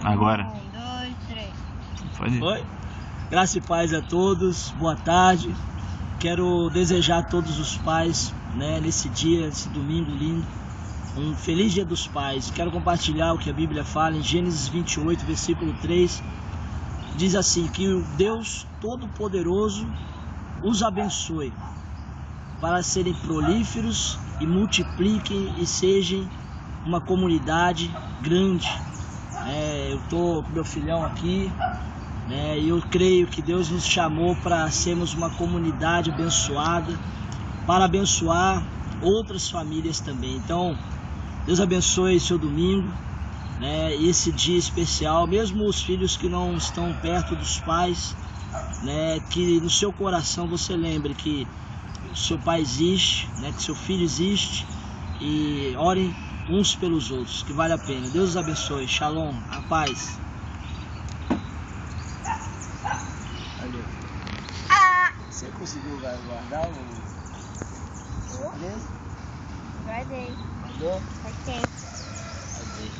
Agora. 1, 2, 3. Pode ir. Oi. Graça e paz a todos. Boa tarde. Quero desejar a todos os pais, nesse dia, esse domingo lindo, um feliz Dia dos Pais. Quero compartilhar o que a Bíblia fala em Gênesis 28, versículo 3. Diz assim, que o Deus Todo-Poderoso os abençoe para serem prolíferos e multipliquem e sejam uma comunidade grande. Eu estou com meu filhão aqui, e eu creio que Deus nos chamou para sermos uma comunidade abençoada, para abençoar outras famílias também. Então, Deus abençoe seu domingo, esse dia especial, mesmo os filhos que não estão perto dos pais, que no seu coração você lembre que seu pai existe, que seu filho existe, e orem uns pelos outros, que vale a pena. Deus os abençoe. Shalom, a paz. Valeu. Você conseguiu guardar o... Beleza? Guardei. Guardou? Ok. Guardei.